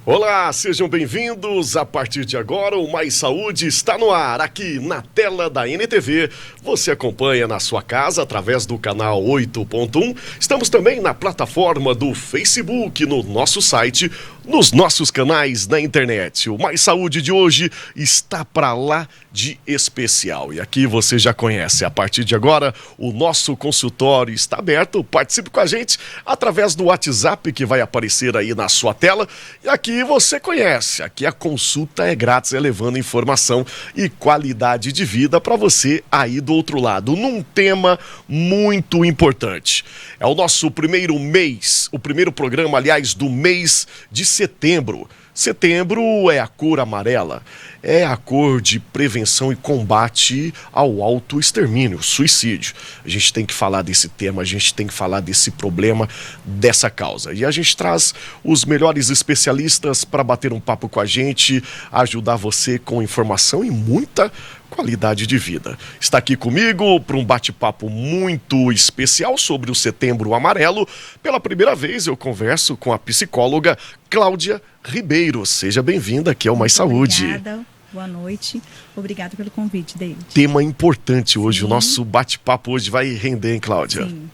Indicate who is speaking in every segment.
Speaker 1: Olá, sejam bem-vindos. A partir de agora, o Mais Saúde está no ar, aqui na tela da NTV. Você acompanha na sua casa através do canal 8.1. Estamos também na plataforma do Facebook, no nosso site, nos nossos canais na internet. O Mais Saúde de hoje está para lá de especial. E aqui você já conhece. A partir de agora, o nosso consultório está aberto. Participe com a gente através do WhatsApp que vai aparecer aí na sua tela. E aqui você conhece, aqui a consulta é grátis, levando informação e qualidade de vida para você aí do outro lado, num tema muito importante. É o nosso primeiro mês, o primeiro programa, aliás, do mês de setembro. Setembro é a cor amarela, é a cor de prevenção e combate ao autoextermínio, suicídio. A gente tem que falar desse tema, a gente tem que falar desse problema, dessa causa. E a gente traz os melhores especialistas para bater um papo com a gente, ajudar você com informação e muita qualidade de vida. Está aqui comigo para um bate-papo muito especial sobre o Setembro Amarelo. Pela primeira vez eu converso com a psicóloga Cláudia Ribeiro. Seja bem-vinda aqui ao Mais Saúde.
Speaker 2: Obrigada, boa noite. Obrigada pelo convite, David.
Speaker 1: Tema importante hoje, o nosso bate-papo hoje vai render, hein, Cláudia?
Speaker 2: Sim.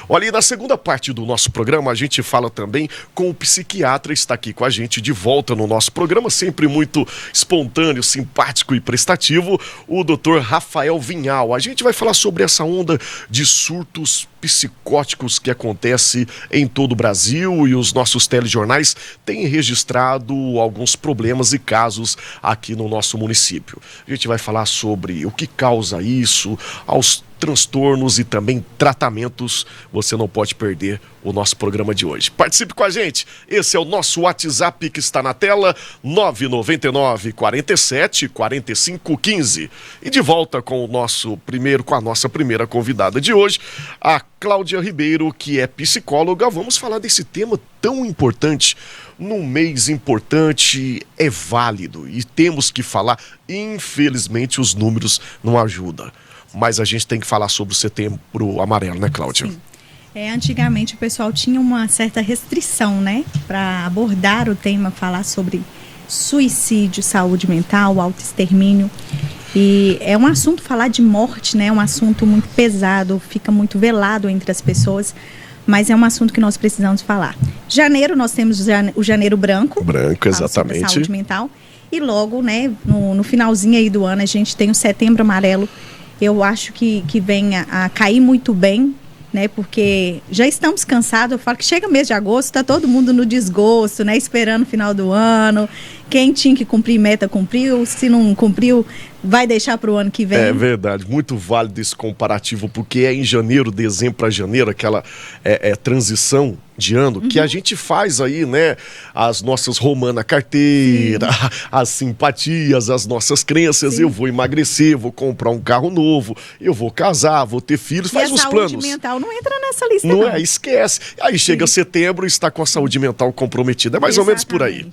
Speaker 1: Olha, e na segunda parte do nosso programa, a gente fala também com o psiquiatra, está aqui com a gente de volta no nosso programa, sempre muito espontâneo, simpático e prestativo, o Dr. Rafael Vinhal. A gente vai falar sobre essa onda de surtos psicóticos que acontece em todo o Brasil, e os nossos telejornais têm registrado alguns problemas e casos aqui no nosso município. A gente vai falar sobre o que causa isso, aos transtornos e também tratamentos. Você não pode perder o nosso programa de hoje. Participe com a gente. Esse é o nosso WhatsApp que está na tela, 999 47 45 15. E de volta com a nossa primeira convidada de hoje, a Cláudia Ribeiro, que é psicóloga. Vamos falar desse tema tão importante. Num mês importante, é válido e temos que falar. Infelizmente, os números não ajudam. Mas a gente tem que falar sobre o Setembro Amarelo, né, Cláudia?
Speaker 2: Sim. Antigamente o pessoal tinha uma certa restrição, né, para abordar o tema, falar sobre suicídio, saúde mental, autoextermínio. E é um assunto, falar de morte, né, é um assunto muito pesado, fica muito velado entre as pessoas, mas é um assunto que nós precisamos falar. Janeiro, nós temos o Janeiro Branco.
Speaker 1: Branco, exatamente.
Speaker 2: Sobre saúde mental. E logo, né, no finalzinho aí do ano, a gente tem o Setembro Amarelo. Eu acho que vem a cair muito bem, né? Porque já estamos cansados. Eu falo que chega mês de agosto, está todo mundo no desgosto, né? Esperando o final do ano. Quem tinha que cumprir meta, cumpriu. Se não cumpriu, vai deixar para o ano que vem.
Speaker 1: É verdade, muito válido esse comparativo, porque é em janeiro, dezembro para janeiro, aquela transição de ano, que a gente faz aí, né, as nossas romana carteira, as simpatias, as nossas crenças. Eu vou emagrecer, vou comprar um carro novo, eu vou casar, vou ter filhos, faz os planos.
Speaker 2: A saúde mental não entra nessa lista,
Speaker 1: não. É, esquece. Aí chega setembro e está com a saúde mental comprometida, é mais ou menos por aí.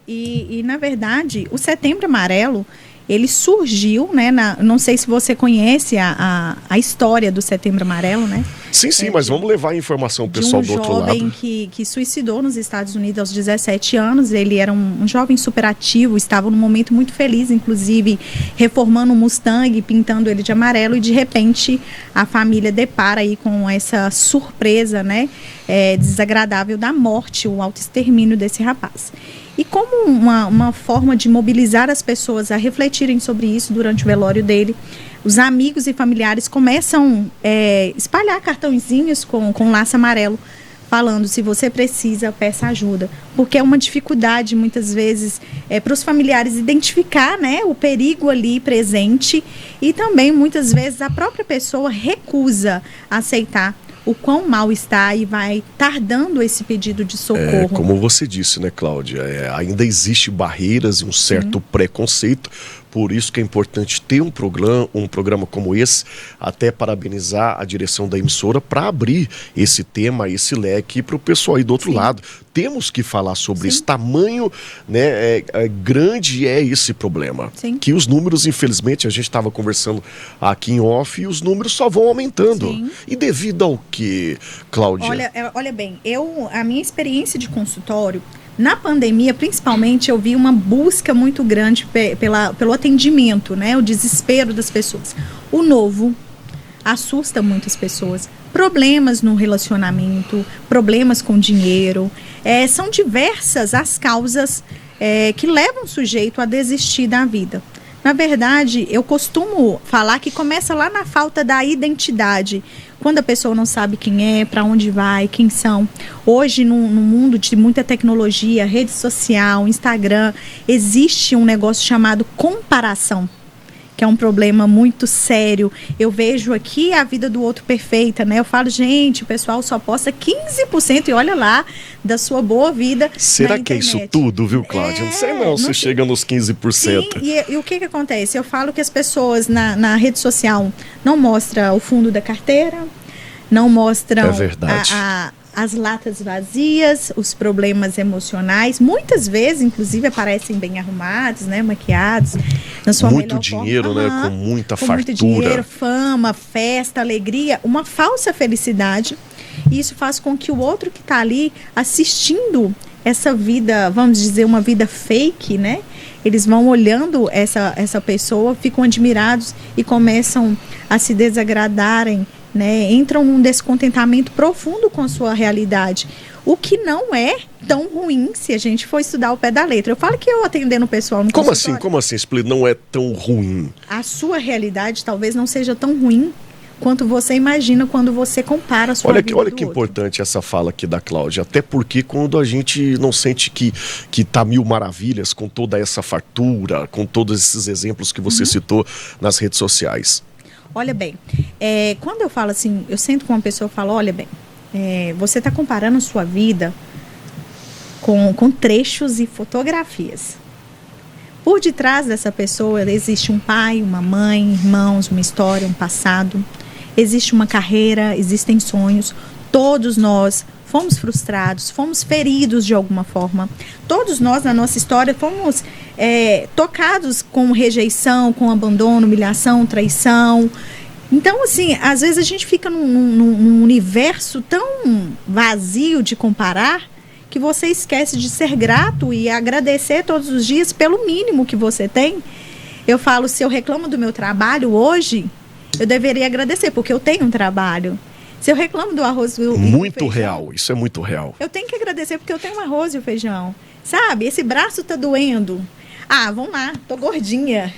Speaker 2: E na verdade, o Setembro Amarelo, ele surgiu, né, não sei se você conhece a história do Setembro Amarelo, né?
Speaker 1: Sim, mas vamos levar a informação pessoal do outro lado.
Speaker 2: Um jovem que suicidou nos Estados Unidos aos 17 anos, ele era um jovem superativo, estava num momento muito feliz, inclusive reformando um Mustang, pintando ele de amarelo, e de repente a família depara aí com essa surpresa, né, desagradável da morte, o autoextermínio desse rapaz. E como uma forma de mobilizar as pessoas a refletirem sobre isso durante o velório dele, os amigos e familiares começam a espalhar cartõezinhos com laço amarelo, falando: se você precisa, peça ajuda. Porque é uma dificuldade, muitas vezes, para os familiares identificar, né, o perigo ali presente, e também, muitas vezes, a própria pessoa recusa aceitar o quão mal está e vai tardando esse pedido de socorro.
Speaker 1: Como você disse, né, Cláudia, ainda existe barreiras e um certo preconceito. Por isso que é importante ter um programa como esse, até parabenizar a direção da emissora para abrir esse tema, esse leque para o pessoal aí do outro lado. Temos que falar sobre esse tamanho, né, grande é esse problema. Que os números, infelizmente, a gente estava conversando aqui em off, e os números só vão aumentando. E devido ao que, Cláudia?
Speaker 2: Olha bem, a minha experiência de consultório, Na pandemia, principalmente, eu vi uma busca muito grande pelo atendimento, né? O desespero das pessoas. O novo assusta muitas pessoas. Problemas no relacionamento, problemas com dinheiro. São diversas as causas que levam o sujeito a desistir da vida. Na verdade, eu costumo falar que começa lá na falta da identidade. Quando a pessoa não sabe quem é, para onde vai, quem são. Hoje, no mundo de muita tecnologia, rede social, Instagram, existe um negócio chamado comparação, que é um problema muito sério. Eu vejo aqui a vida do outro perfeita, né? Eu falo, gente, o pessoal só posta 15% e olha lá da sua boa vida.
Speaker 1: Será que é isso tudo, viu, Cláudia? Não sei não se chega nos 15%.
Speaker 2: Sim, e o que acontece? Eu falo que as pessoas na rede social não mostram o fundo da carteira, não mostram as latas vazias, os problemas emocionais. Muitas vezes, inclusive, aparecem bem arrumados, né, maquiados, na sua
Speaker 1: muito
Speaker 2: melhor
Speaker 1: dinheiro,
Speaker 2: forma.
Speaker 1: né, com muita
Speaker 2: com
Speaker 1: fartura.
Speaker 2: Muito dinheiro, fama, festa, alegria, uma falsa felicidade. E isso faz com que o outro que está ali assistindo essa vida, vamos dizer, uma vida fake, né? Eles vão olhando essa pessoa, ficam admirados e começam a se desagradarem, né? Entram num descontentamento profundo com a sua realidade. O que não é tão ruim se a gente for estudar o pé da letra. Eu falo que eu atendendo o pessoal no consultório...
Speaker 1: Como assim, Split? Não é tão ruim?
Speaker 2: A sua realidade talvez não seja tão ruim quanto você imagina quando você compara a sua vida
Speaker 1: Olha
Speaker 2: do
Speaker 1: que
Speaker 2: outro.
Speaker 1: importante essa fala aqui da Cláudia. Até porque quando a gente não sente que tá mil maravilhas com toda essa fartura, com todos esses exemplos que você citou nas redes sociais.
Speaker 2: Olha bem, quando eu falo assim, eu sento com uma pessoa e falo, olha bem, você está comparando a sua vida com trechos e fotografias. Por detrás dessa pessoa existe um pai, uma mãe, irmãos, uma história, um passado. Existe uma carreira, existem sonhos. Todos nós fomos frustrados, fomos feridos de alguma forma. Todos nós, na nossa história, fomos tocados com rejeição, com abandono, humilhação, traição. Então, assim, às vezes a gente fica num universo tão vazio de comparar que você esquece de ser grato e agradecer todos os dias pelo mínimo que você tem. Eu falo, se eu reclamo do meu trabalho hoje, eu deveria agradecer, porque eu tenho um trabalho. Se eu reclamo do arroz e o
Speaker 1: Muito
Speaker 2: feijão,
Speaker 1: real, isso é muito real.
Speaker 2: eu tenho que agradecer porque eu tenho um arroz e o feijão. Sabe, esse braço tá doendo. Ah, vamos lá, tô gordinha.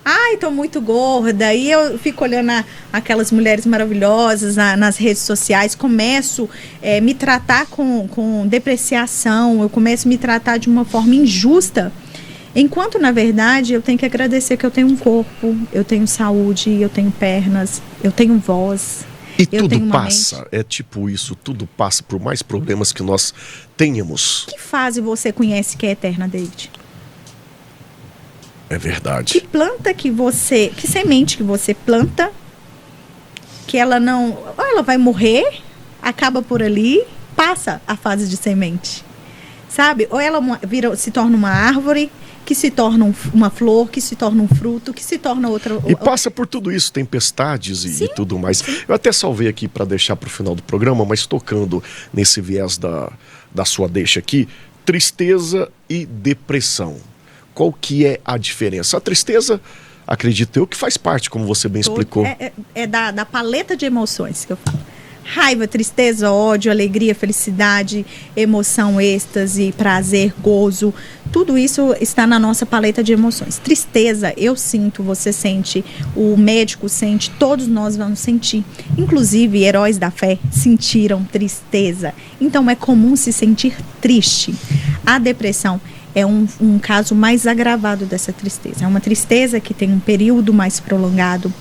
Speaker 2: Ai, tô muito gorda. E eu fico olhando aquelas mulheres maravilhosas nas redes sociais, começo a me tratar com depreciação, eu começo a me tratar de uma forma injusta. Enquanto, na verdade, eu tenho que agradecer que eu tenho um corpo, eu tenho saúde, eu tenho pernas, eu tenho voz.
Speaker 1: E tudo passa, é tipo isso, tudo passa por mais problemas que nós tenhamos.
Speaker 2: Que fase você conhece que é eterna, David?
Speaker 1: É verdade.
Speaker 2: Que semente que você planta, que ela não, ou ela vai morrer, acaba por ali, passa a fase de semente, sabe? Ou ela se torna uma árvore, que se torna uma flor, que se torna um fruto, que se torna outra...
Speaker 1: E passa por tudo isso, tempestades e tudo mais. Sim. Eu até salvei aqui para deixar para o final do programa, mas tocando nesse viés da sua deixa aqui, tristeza e depressão. Qual que é a diferença? A tristeza, acredito eu, que faz parte, como você bem explicou.
Speaker 2: É da paleta de emoções que eu falo. Raiva, tristeza, ódio, alegria, felicidade, emoção, êxtase, prazer, gozo. Tudo isso está na nossa paleta de emoções. Tristeza, eu sinto, você sente, o médico sente, todos nós vamos sentir. Inclusive, heróis da fé sentiram tristeza. Então, é comum se sentir triste. A depressão é um caso mais agravado dessa tristeza. É uma tristeza que tem um período mais prolongado,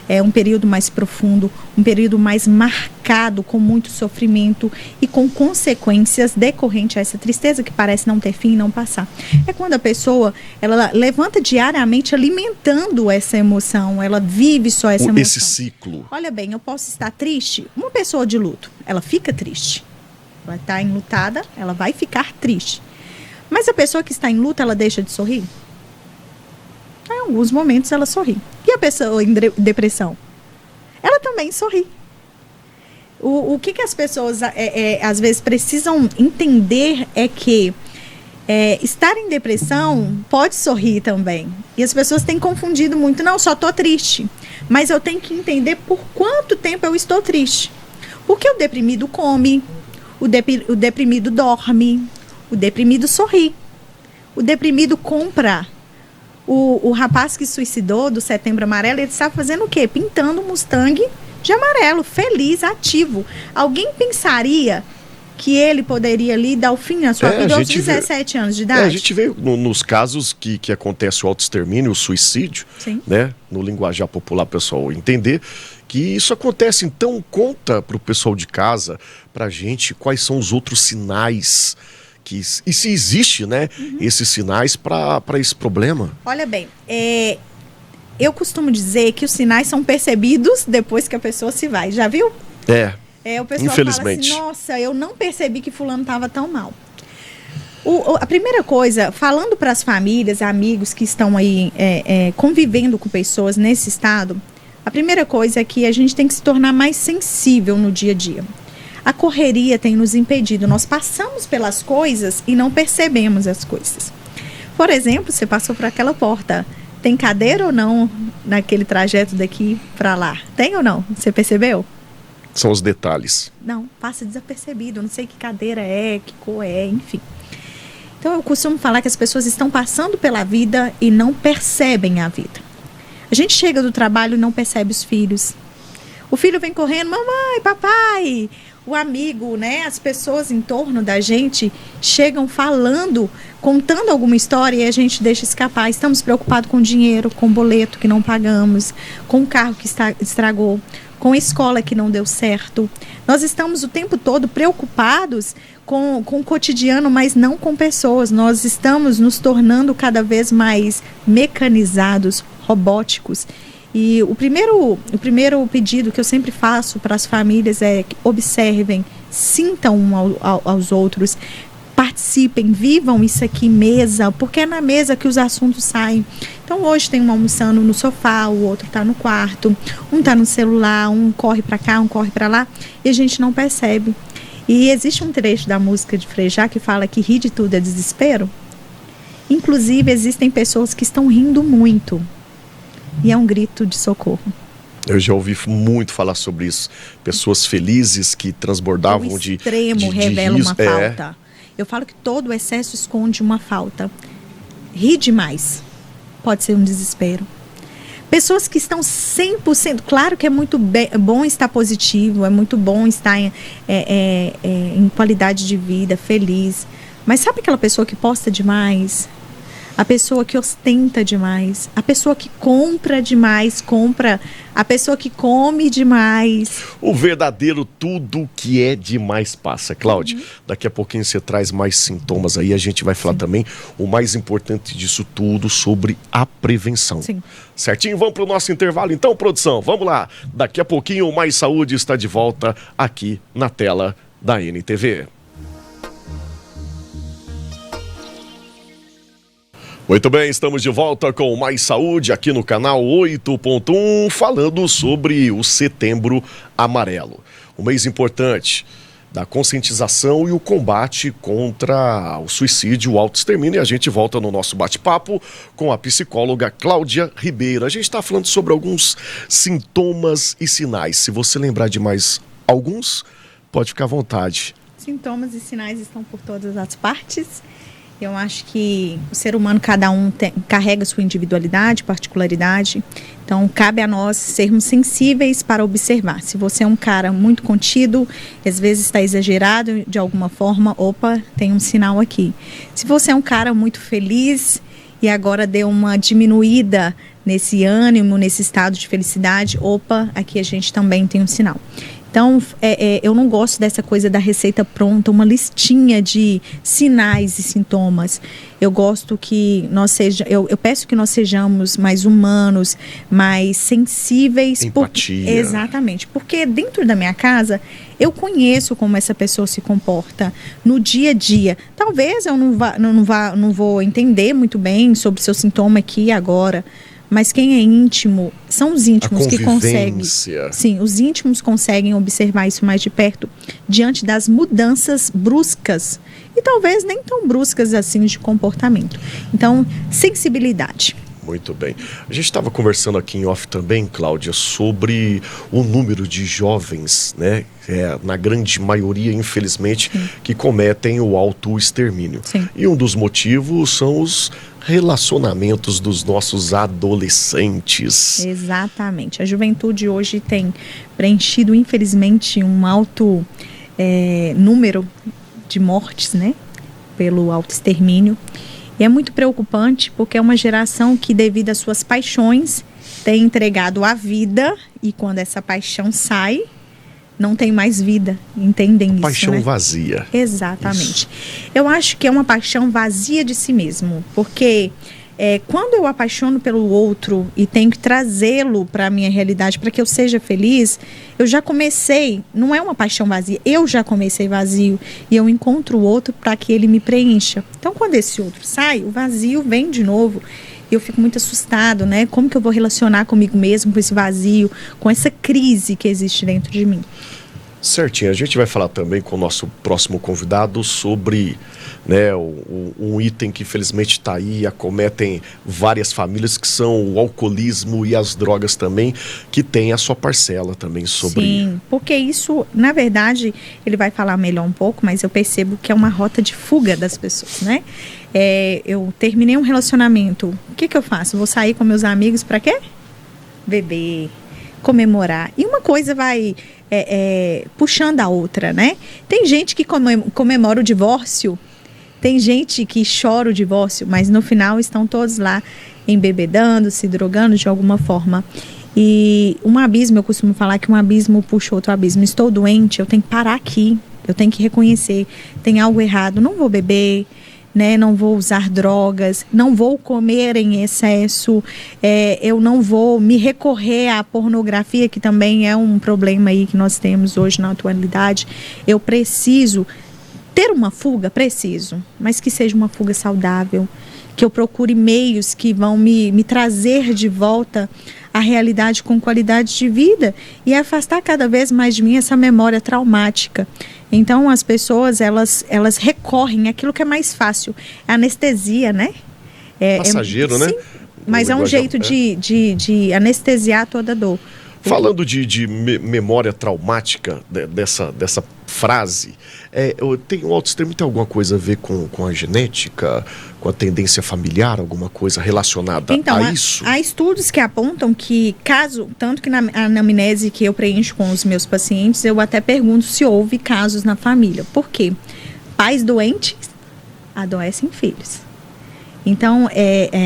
Speaker 2: é um período mais profundo, um período mais marcado, com muito sofrimento e com consequências decorrentes a essa tristeza que parece não ter fim e não passar. É quando a pessoa, ela levanta diariamente alimentando essa emoção, ela vive só essa emoção.
Speaker 1: Esse ciclo.
Speaker 2: Olha bem, eu posso estar triste, uma pessoa de luto, ela fica triste. Ela está enlutada, ela vai ficar triste. Mas a pessoa que está em luta, ela deixa de sorrir? Em alguns momentos ela sorri. E a pessoa em depressão? Ela também sorri. O que as pessoas às vezes precisam entender é que Estar em depressão pode sorrir também. E as pessoas têm confundido muito. Não, só estou triste. Mas eu tenho que entender por quanto tempo eu estou triste. Porque o deprimido come, o deprimido dorme, o deprimido sorri, o deprimido compra. O rapaz que suicidou do Setembro Amarelo, ele está fazendo o quê? Pintando um Mustang de amarelo, feliz, ativo. Alguém pensaria que ele poderia ali dar o fim na sua vida aos 17 anos de idade?
Speaker 1: A gente vê nos casos que acontece o autoextermínio, o suicídio, né? No linguajar popular, pessoal, entender que isso acontece. Então, conta para o pessoal de casa, para a gente, quais são os outros sinais, e se existe, né, esses sinais para esse problema.
Speaker 2: Olha bem, eu costumo dizer que os sinais são percebidos depois que a pessoa se vai. Já viu? O pessoal
Speaker 1: infelizmente
Speaker 2: fala assim, nossa, eu não percebi que fulano estava tão mal. A primeira coisa, falando para as famílias, amigos que estão aí convivendo com pessoas nesse estado, a primeira coisa é que a gente tem que se tornar mais sensível no dia a dia. A correria tem nos impedido, nós passamos pelas coisas e não percebemos as coisas. Por exemplo, você passou por aquela porta, tem cadeira ou não naquele trajeto daqui para lá? Tem ou não? Você percebeu?
Speaker 1: São os detalhes.
Speaker 2: Não, passa desapercebido, não sei que cadeira que cor enfim. Então eu costumo falar que as pessoas estão passando pela vida e não percebem a vida. A gente chega do trabalho e não percebe os filhos. O filho vem correndo, mamãe, papai. O amigo, né? As pessoas em torno da gente chegam falando, contando alguma história e a gente deixa escapar. Estamos preocupados com o dinheiro, com o boleto que não pagamos, com o carro que estragou, com a escola que não deu certo. Nós estamos o tempo todo preocupados com o cotidiano, mas não com pessoas. Nós estamos nos tornando cada vez mais mecanizados, robóticos. E o primeiro pedido que eu sempre faço para as famílias é que observem, sintam aos outros, participem, vivam isso aqui em mesa, porque é na mesa que os assuntos saem. Então hoje tem um almoçando no sofá, o outro está no quarto, um está no celular, um corre para cá, um corre para lá, e a gente não percebe. E existe um trecho da música de Frejá que fala que rir de tudo é desespero. Inclusive existem pessoas que estão rindo muito. E é um grito de socorro.
Speaker 1: Eu já ouvi muito falar sobre isso. Pessoas felizes que transbordavam de
Speaker 2: extremo revela uma falta. Eu falo que todo excesso esconde uma falta. Rir demais pode ser um desespero. Pessoas que estão 100%... Claro que é muito bom estar positivo, é muito bom estar em qualidade de vida, feliz. Mas sabe aquela pessoa que posta demais? A pessoa que ostenta demais, a pessoa que compra demais, a pessoa que come demais.
Speaker 1: O verdadeiro tudo que é demais passa. Cláudia, daqui a pouquinho você traz mais sintomas aí, a gente vai falar também o mais importante disso tudo sobre a prevenção.
Speaker 2: Sim.
Speaker 1: Certinho? Vamos para o nosso intervalo então, produção? Vamos lá. Daqui a pouquinho o Mais Saúde está de volta aqui na tela da NTV. Muito bem, estamos de volta com Mais Saúde aqui no canal 8.1, falando sobre o Setembro Amarelo. Um mês importante da conscientização e o combate contra o suicídio, o autoextermínio. E a gente volta no nosso bate-papo com a psicóloga Cláudia Ribeiro. A gente está falando sobre alguns sintomas e sinais. Se você lembrar de mais alguns, pode ficar à vontade.
Speaker 2: Sintomas e sinais estão por todas as partes. Eu acho que o ser humano, cada um carrega sua individualidade, particularidade. Então, cabe a nós sermos sensíveis para observar. Se você é um cara muito contido, às vezes está exagerado de alguma forma, opa, tem um sinal aqui. Se você é um cara muito feliz e agora deu uma diminuída nesse ânimo, nesse estado de felicidade, opa, aqui a gente também tem um sinal. Então, eu não gosto dessa coisa da receita pronta, uma listinha de sinais e sintomas. Eu gosto que eu peço que nós sejamos mais humanos, mais sensíveis.
Speaker 1: Empatia.
Speaker 2: Exatamente. Porque dentro da minha casa, eu conheço como essa pessoa se comporta no dia a dia. Talvez eu não vou entender muito bem sobre o seu sintoma aqui e agora. mas quem é íntimo, são os íntimos que conseguem.
Speaker 1: convivência.
Speaker 2: Sim, os íntimos conseguem observar isso mais de perto, diante das mudanças bruscas, e talvez nem tão bruscas assim de comportamento. Então, sensibilidade.
Speaker 1: Muito bem. A gente estava conversando aqui em off também, Cláudia, sobre o número de jovens, né? Na grande maioria, infelizmente, que cometem o autoextermínio.
Speaker 2: Sim.
Speaker 1: E um dos motivos são os relacionamentos dos nossos adolescentes.
Speaker 2: Exatamente. A juventude hoje tem preenchido, infelizmente, um alto número de mortes, né? Pelo autoextermínio. E é muito preocupante porque é uma geração que, devido às suas paixões, tem entregado a vida, e quando essa paixão sai, não tem mais vida. Entendem isso,
Speaker 1: Paixão
Speaker 2: né?
Speaker 1: vazia.
Speaker 2: Exatamente.
Speaker 1: Isso.
Speaker 2: Eu acho que é uma paixão vazia de si mesmo, porque quando eu apaixono pelo outro e tenho que trazê-lo para a minha realidade, para que eu seja feliz, eu já comecei, não é uma paixão vazia, eu já comecei vazio, e eu encontro o outro para que ele me preencha. Então, quando esse outro sai, o vazio vem de novo. Eu fico muito assustado, né? Como que eu vou relacionar comigo mesmo, com esse vazio, com essa crise que existe dentro de mim?
Speaker 1: Certinho, a gente vai falar também com o nosso próximo convidado sobre, né, um item que infelizmente está aí, acometem várias famílias, que são o alcoolismo e as drogas também, que tem a sua parcela também sobre...
Speaker 2: Sim, porque isso, na verdade, ele vai falar melhor um pouco, mas eu percebo que é uma rota de fuga das pessoas, né? Eu terminei um relacionamento, o que eu faço? Vou sair com meus amigos para quê? Beber, comemorar. E uma coisa vai puxando a outra, né? Tem gente que comemora o divórcio, tem gente que chora o divórcio, mas no final estão todos lá embebedando, se drogando de alguma forma. E um abismo, eu costumo falar que um abismo puxa outro abismo. Estou doente, eu tenho que parar aqui, eu tenho que reconhecer, tem algo errado, não vou beber, né, não vou usar drogas, não vou comer em excesso, eu não vou me recorrer à pornografia, que também é um problema aí que nós temos hoje na atualidade. Eu preciso ter uma fuga, mas que seja uma fuga saudável, que eu procure meios que vão me trazer de volta à realidade com qualidade de vida e afastar cada vez mais de mim essa memória traumática. Então, as pessoas, elas recorrem àquilo que é mais fácil. É anestesia, né?
Speaker 1: Passageiro, né?
Speaker 2: Sim, mas é um jeito de anestesiar toda a dor.
Speaker 1: Falando de memória traumática dessa frase, o autoextermínio tem alguma coisa a ver com a genética, com a tendência familiar, alguma coisa relacionada a isso?
Speaker 2: Há estudos que apontam que tanto que na anamnese que eu preencho com os meus pacientes, eu até pergunto se houve casos na família. Por quê? Pais doentes adoecem filhos. Então,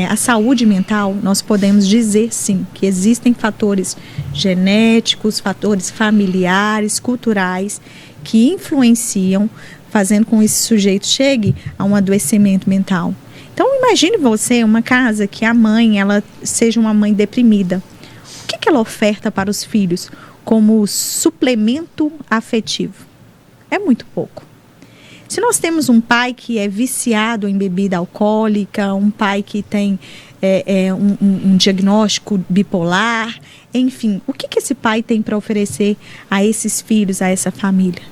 Speaker 2: a saúde mental, nós podemos dizer sim, que existem fatores genéticos, fatores familiares, culturais, que influenciam, fazendo com que esse sujeito chegue a um adoecimento mental. Então, imagine você, uma casa que a mãe, ela seja uma mãe deprimida. O que ela oferta para os filhos como suplemento afetivo? É muito pouco. Se nós temos um pai que é viciado em bebida alcoólica, um pai que tem um diagnóstico bipolar, enfim, o que esse pai tem para oferecer a esses filhos, a essa família?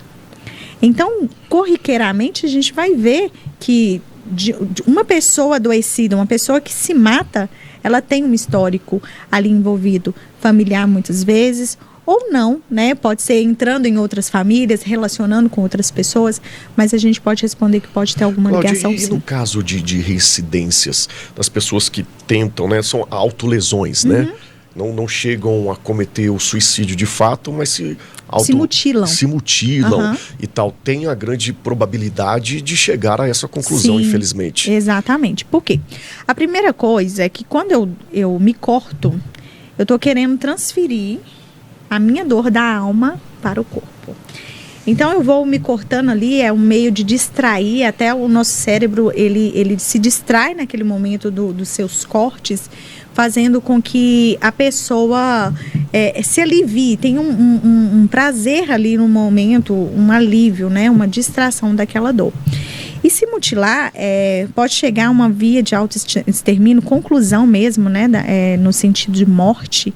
Speaker 2: Então, corriqueiramente, a gente vai ver que de uma pessoa adoecida, uma pessoa que se mata, ela tem um histórico ali envolvido, familiar muitas vezes, ou não, né? Pode ser entrando em outras famílias, relacionando com outras pessoas, mas a gente pode responder que pode ter alguma ligação, sim.
Speaker 1: E no caso de reincidências, das pessoas que tentam, né? São autolesões, né? Não chegam a cometer o suicídio de fato, mas se mutilam. E tal. Tem a grande probabilidade de chegar a essa conclusão, sim, infelizmente.
Speaker 2: Exatamente. Por quê? A primeira coisa é que quando eu me corto, eu estou querendo transferir a minha dor da alma para o corpo. Então eu vou me cortando ali, é um meio de distrair, até o nosso cérebro, ele se distrai naquele momento dos seus cortes, fazendo com que a pessoa se alivie, tenha um prazer ali no momento, um alívio, né? Uma distração daquela dor. E se mutilar pode chegar a uma via de autoextermínio, conclusão mesmo, né, no sentido de morte,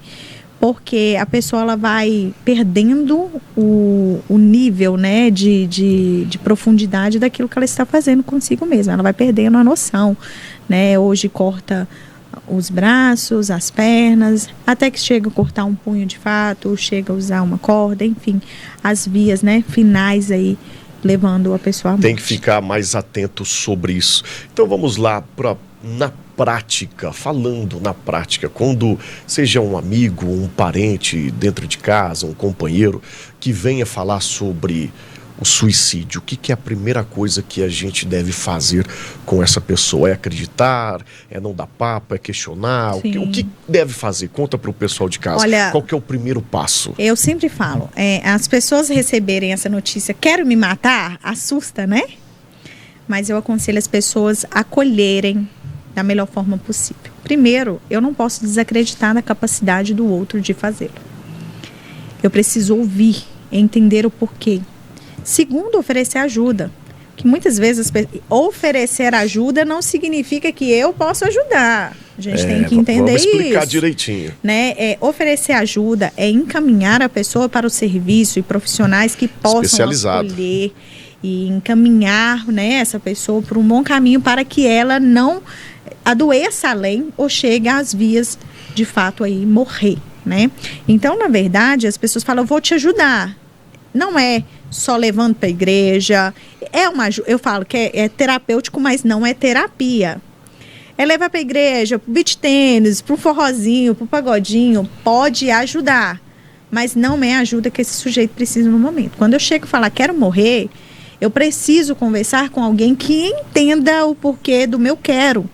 Speaker 2: porque a pessoa ela vai perdendo o nível, né, de profundidade daquilo que ela está fazendo consigo mesma. Ela vai perdendo a noção, né? Hoje corta os braços, as pernas, até que chega a cortar um punho de fato, chega a usar uma corda, enfim, as vias, né, finais aí, levando a pessoa à morte.
Speaker 1: Tem que ficar mais atento sobre isso. Então vamos lá na prática, falando na prática, quando seja um amigo, um parente dentro de casa, um companheiro que venha falar sobre o suicídio, o que é a primeira coisa que a gente deve fazer com essa pessoa? É acreditar? É não dar papo? É questionar? O que deve fazer? Conta para o pessoal de casa.
Speaker 2: Olha,
Speaker 1: qual que é o primeiro passo?
Speaker 2: Eu sempre falo, as pessoas receberem essa notícia, quero me matar, assusta, né? Mas eu aconselho as pessoas a acolherem da melhor forma possível. Primeiro, eu não posso desacreditar da capacidade do outro de fazê-lo. Eu preciso ouvir, entender o porquê. Segundo, oferecer ajuda. Que muitas vezes oferecer ajuda não significa que eu posso ajudar. A gente tem que entender isso.
Speaker 1: Vamos explicar direitinho.
Speaker 2: Né? Oferecer ajuda é encaminhar a pessoa para o serviço e profissionais que possam acolher e encaminhar, né, essa pessoa para um bom caminho para que ela não adoeça além ou chegue às vias de fato aí morrer, né? Então, na verdade, as pessoas falam, eu vou te ajudar. Não é só levando para a igreja, eu falo que é terapêutico, mas não é terapia. É levar para a igreja, para o beach tênis, para o forrozinho, para o pagodinho, pode ajudar, mas não é a ajuda que esse sujeito precisa no momento. Quando eu chego e falar, quero morrer, eu preciso conversar com alguém que entenda o porquê do meu quero.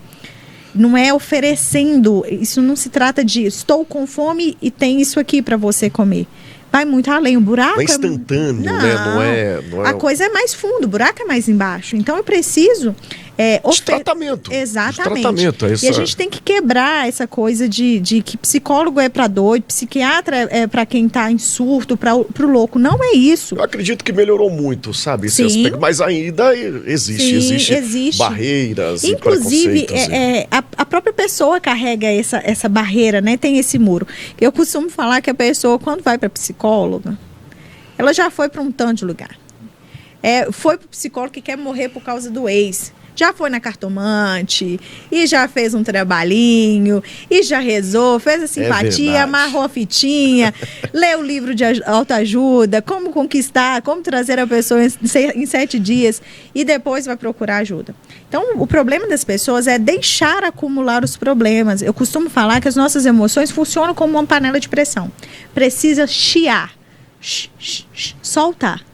Speaker 2: Não é oferecendo, isso não se trata de estou com fome e tem isso aqui para você comer. Vai muito além, o buraco
Speaker 1: não é instantâneo, né? Não é...
Speaker 2: A coisa é mais fundo, o buraco é mais embaixo. Então eu preciso...
Speaker 1: de tratamento.
Speaker 2: Exatamente.
Speaker 1: De tratamento,
Speaker 2: E a gente tem que quebrar essa coisa de que psicólogo é para doido, psiquiatra é para quem está em surto, para o louco. Não é isso.
Speaker 1: Eu acredito que melhorou muito, sabe, esse aspecto, mas ainda existe barreiras.
Speaker 2: Inclusive,
Speaker 1: e preconceitos.
Speaker 2: A própria pessoa carrega essa barreira, né? Tem esse muro. Eu costumo falar que a pessoa, quando vai para psicóloga, ela já foi para um tanto de lugar. Foi para o psicólogo que quer morrer por causa do ex. Já foi na cartomante, e já fez um trabalhinho, e já rezou, fez a simpatia, amarrou a fitinha, leu o livro de autoajuda, como conquistar, como trazer a pessoa em 7 dias, e depois vai procurar ajuda. Então, o problema das pessoas é deixar acumular os problemas. Eu costumo falar que as nossas emoções funcionam como uma panela de pressão. Precisa chiar, soltar.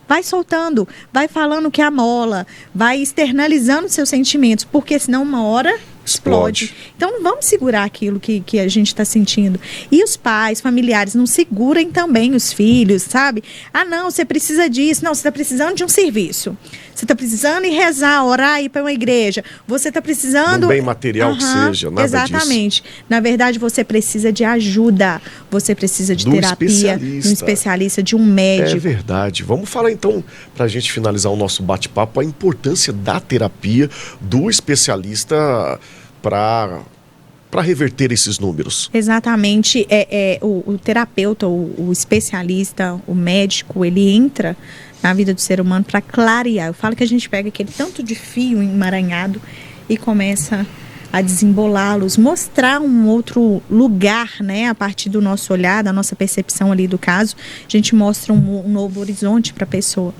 Speaker 2: Vai soltando, vai falando que amola, vai externalizando seus sentimentos, porque senão uma hora explode. Então vamos segurar aquilo que a gente está sentindo. E os pais, familiares, não segurem também os filhos, sabe? Ah, não, você precisa disso. Não, você está precisando de um serviço. Você está precisando ir rezar, orar, ir para uma igreja. Você está precisando...
Speaker 1: Um bem material que seja, nada
Speaker 2: exatamente. Disso. Na verdade, você precisa de ajuda. Você precisa de terapia, de um especialista, de um médico.
Speaker 1: É verdade. Vamos falar então, para a gente finalizar o nosso bate-papo, a importância da terapia do especialista para reverter esses números.
Speaker 2: Exatamente. O terapeuta, o especialista, o médico, ele entra na vida do ser humano para clarear. Eu falo que a gente pega aquele tanto de fio emaranhado e começa a desembolá-los, mostrar um outro lugar, né? A partir do nosso olhar, da nossa percepção ali do caso, a gente mostra um novo horizonte para a pessoa.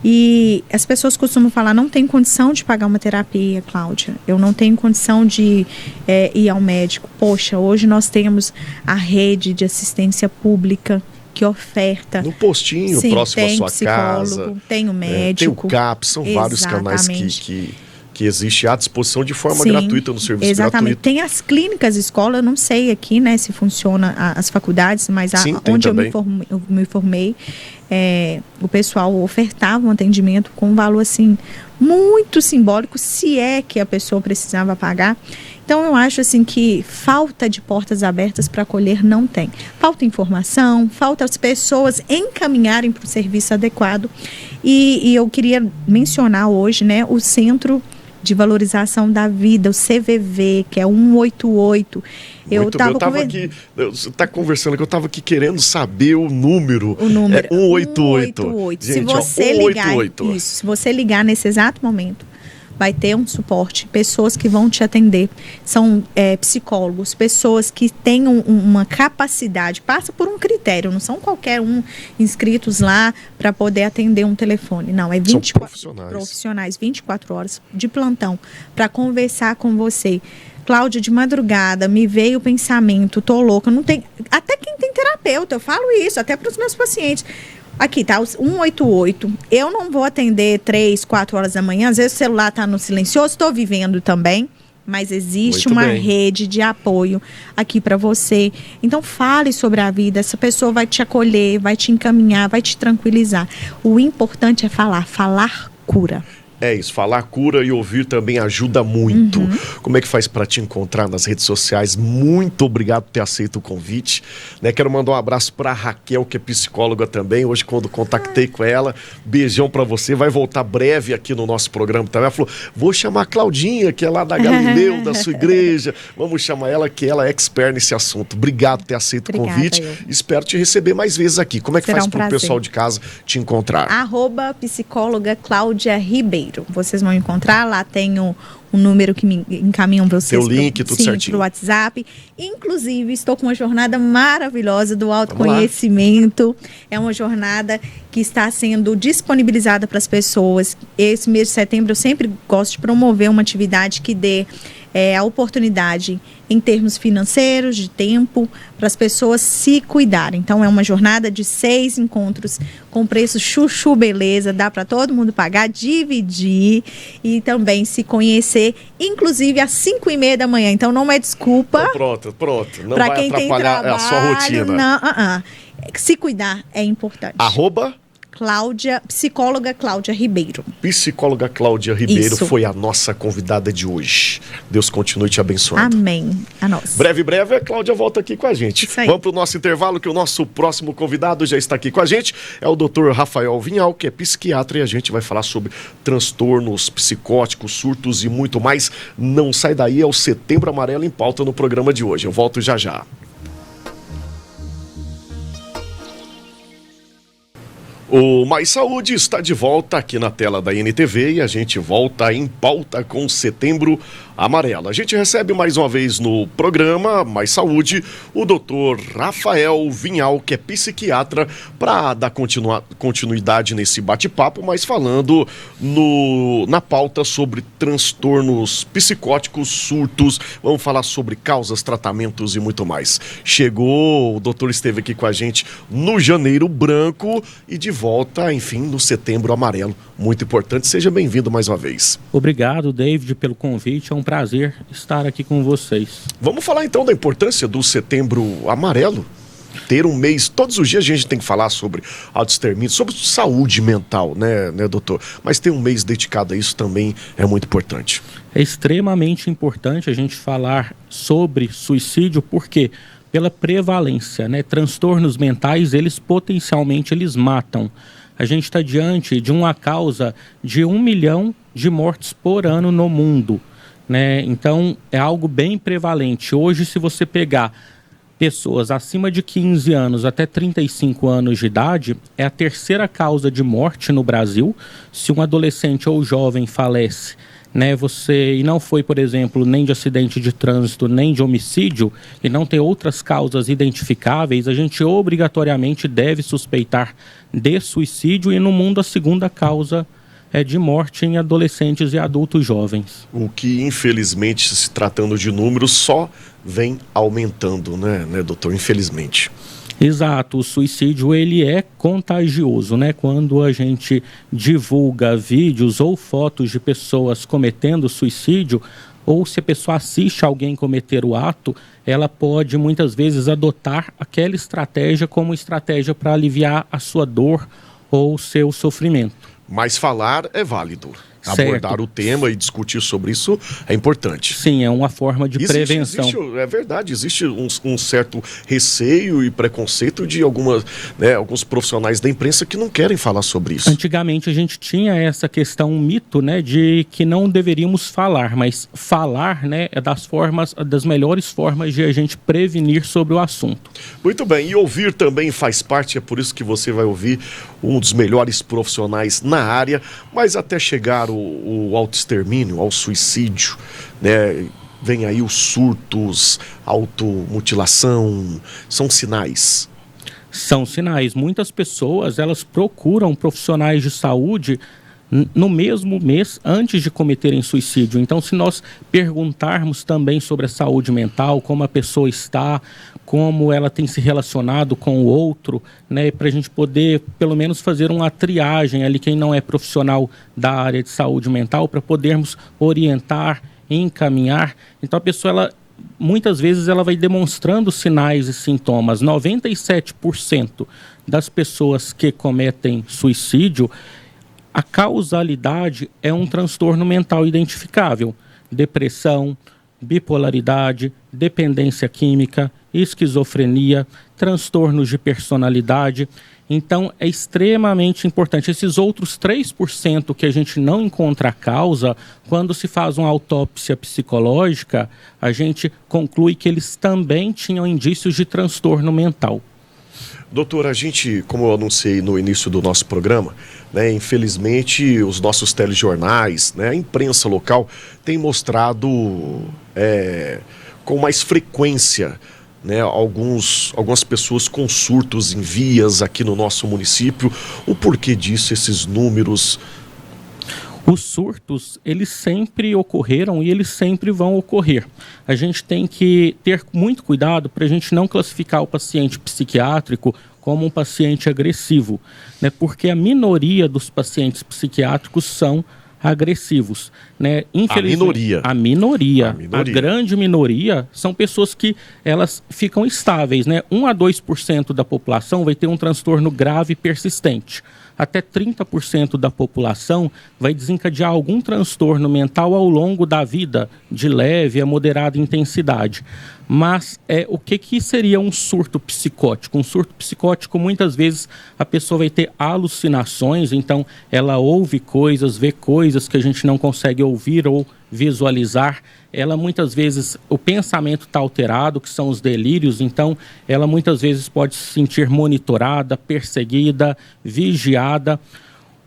Speaker 2: E as pessoas costumam falar, não tem condição de pagar uma terapia, Cláudia. Eu não tenho condição de ir ao médico. Poxa, hoje nós temos a rede de assistência pública que oferta.
Speaker 1: No postinho, sim, próximo à sua casa.
Speaker 2: Tem o médico.
Speaker 1: Tem o CAPS, são vários canais que existe à disposição de forma gratuita no serviço gratuito.
Speaker 2: Tem as clínicas escola, eu não sei aqui, né, se funciona as faculdades, mas onde eu me formei, o pessoal ofertava um atendimento com um valor assim muito simbólico, se é que a pessoa precisava pagar. Então eu acho assim que falta de portas abertas para acolher não tem. Falta informação, falta as pessoas encaminharem para o serviço adequado. E eu queria mencionar hoje, né, o Centro de Valorização da Vida, o CVV, que é 188.
Speaker 1: Eu estava aqui, você está conversando que eu estava aqui querendo saber o número. O número é 188.
Speaker 2: 188. Gente, se você ligar, se você ligar nesse exato momento, vai ter um suporte, pessoas que vão te atender, são psicólogos, pessoas que têm uma capacidade, passa por um critério, não são qualquer um inscritos lá para poder atender um telefone, não, é 24 profissionais 24 horas de plantão para conversar com você. Cláudia, de madrugada, me veio o pensamento, tô louca, não tem, até quem tem terapeuta, eu falo isso, até para os meus pacientes. Aqui tá, 188. Eu não vou atender 3, 4 horas da manhã. Às vezes o celular tá no silencioso. Estou vivendo também. Mas existe uma rede de apoio aqui para você. Então fale sobre a vida. Essa pessoa vai te acolher, vai te encaminhar, vai te tranquilizar. O importante é falar. Falar cura.
Speaker 1: É isso, falar cura e ouvir também ajuda muito. Como é que faz para te encontrar nas redes sociais? Muito obrigado por ter aceito o convite. Né? Quero mandar um abraço para a Raquel, que é psicóloga também. Hoje, quando contactei com ela, beijão para você. Vai voltar breve aqui no nosso programa também. Ela falou, vou chamar a Claudinha, que é lá da Galileu, da sua igreja. Vamos chamar ela, que ela é expert nesse assunto. Obrigado por ter aceito o convite. Espero te receber mais vezes aqui. Como é que faz para o pessoal de casa te encontrar?
Speaker 2: @psicóloga Cláudia Ribeiro. Vocês vão encontrar, lá tem um número que me encaminham para vocês.
Speaker 1: Seu link, tudo certinho.
Speaker 2: Pro WhatsApp. Inclusive, estou com uma jornada maravilhosa do autoconhecimento. É uma jornada que está sendo disponibilizada para as pessoas. Esse mês de setembro eu sempre gosto de promover uma atividade que dê a oportunidade em termos financeiros, de tempo, para as pessoas se cuidarem. Então, é uma jornada de 6 encontros com preço chuchu beleza, dá para todo mundo pagar, dividir e também se conhecer, inclusive às 5:30 da manhã. Então, não é desculpa.
Speaker 1: Então, pronto. Não vai atrapalhar a sua rotina.
Speaker 2: Não, se cuidar é importante. Psicóloga Cláudia Ribeiro.
Speaker 1: Psicóloga Cláudia Ribeiro foi a nossa convidada de hoje. Deus continue te abençoando.
Speaker 2: Amém. A nós.
Speaker 1: Breve, a Cláudia volta aqui com a gente. Vamos para o nosso intervalo, que o nosso próximo convidado já está aqui com a gente. É o Dr. Rafael Vinhal, que é psiquiatra, e a gente vai falar sobre transtornos psicóticos, surtos e muito mais. Não sai daí, é o Setembro Amarelo em Pauta no programa de hoje. Eu volto já já. O Mais Saúde está de volta aqui na tela da NTV e a gente volta em pauta com Setembro Amarelo. A gente recebe mais uma vez no programa Mais Saúde o Dr. Rafael Vinhal, que é psiquiatra, para dar continuidade nesse bate-papo, mas falando na pauta sobre transtornos psicóticos, surtos. Vamos falar sobre causas, tratamentos e muito mais. Chegou, o doutor esteve aqui com a gente no Janeiro Branco e de volta, enfim, no Setembro Amarelo. Muito importante. Seja bem-vindo mais uma vez.
Speaker 3: Obrigado, David, pelo convite. É um prazer estar aqui com vocês.
Speaker 1: Vamos falar então da importância do Setembro Amarelo. Ter um mês, todos os dias a gente tem que falar sobre autoextermínio, sobre saúde mental, né, doutor? Mas ter um mês dedicado a isso também é muito importante.
Speaker 3: É extremamente importante a gente falar sobre suicídio, porque pela prevalência, né? Transtornos mentais, eles potencialmente matam. A gente está diante de uma causa de 1 milhão de mortes por ano no mundo, né? Então, é algo bem prevalente. Hoje, se você pegar pessoas acima de 15 anos até 35 anos de idade, é a terceira causa de morte no Brasil. Se um adolescente ou jovem falece, né, e não foi, por exemplo, nem de acidente de trânsito, nem de homicídio, e não tem outras causas identificáveis, a gente obrigatoriamente deve suspeitar de suicídio, e no mundo a segunda causa é de morte em adolescentes e adultos jovens.
Speaker 1: O que, infelizmente, se tratando de números, só vem aumentando, né, doutor? Infelizmente.
Speaker 3: Exato, o suicídio ele é contagioso, né? Quando a gente divulga vídeos ou fotos de pessoas cometendo suicídio, ou se a pessoa assiste alguém cometer o ato, ela pode muitas vezes adotar aquela estratégia como estratégia para aliviar a sua dor ou o seu sofrimento.
Speaker 1: Mas falar é válido.
Speaker 3: Certo.
Speaker 1: Abordar o tema e discutir sobre isso é importante.
Speaker 3: Sim, é uma forma de prevenção.
Speaker 1: É verdade, existe um certo receio e preconceito de alguns profissionais da imprensa que não querem falar sobre isso.
Speaker 3: Antigamente a gente tinha essa questão, um mito, né, de que não deveríamos falar, mas falar, né, é das melhores formas de a gente prevenir sobre o assunto.
Speaker 1: Muito bem, e ouvir também faz parte, é por isso que você vai ouvir um dos melhores profissionais na área, mas até chegar o autoextermínio, ao suicídio, né? Vem aí os surtos, automutilação, são sinais.
Speaker 3: São sinais. Muitas pessoas, elas procuram profissionais de saúde no mesmo mês antes de cometerem suicídio. Então, se nós perguntarmos também sobre a saúde mental, como a pessoa está, como ela tem se relacionado com o outro, né, para a gente poder, pelo menos, fazer uma triagem ali, quem não é profissional da área de saúde mental, para podermos orientar, encaminhar. Então, a pessoa, muitas vezes, ela vai demonstrando sinais e sintomas. 97% das pessoas que cometem suicídio, a causalidade é um transtorno mental identificável. Depressão, bipolaridade, dependência química, esquizofrenia, transtornos de personalidade. Então, é extremamente importante. Esses outros 3% que a gente não encontra a causa, quando se faz uma autópsia psicológica, a gente conclui que eles também tinham indícios de transtorno mental.
Speaker 1: Doutor, a gente, como eu anunciei no início do nosso programa, né, infelizmente os nossos telejornais, né, a imprensa local tem mostrado com mais frequência, né, algumas pessoas com surtos em vias aqui no nosso município. O porquê disso, esses números?
Speaker 3: Os surtos, eles sempre ocorreram e eles sempre vão ocorrer. A gente tem que ter muito cuidado para a gente não classificar o paciente psiquiátrico como um paciente agressivo, né? Porque a minoria dos pacientes psiquiátricos são agressivos, né? Infelizmente, a minoria. A grande minoria são pessoas que elas ficam estáveis, né? 1 a 2% da população vai ter um transtorno grave e persistente. Até 30% da população vai desencadear algum transtorno mental ao longo da vida, de leve a moderada intensidade. Mas o que seria um surto psicótico? Um surto psicótico, muitas vezes, a pessoa vai ter alucinações, então ela ouve coisas, vê coisas que a gente não consegue ouvir ou visualizar. Ela muitas vezes, o pensamento está alterado, que são os delírios, então ela muitas vezes pode se sentir monitorada, perseguida, vigiada.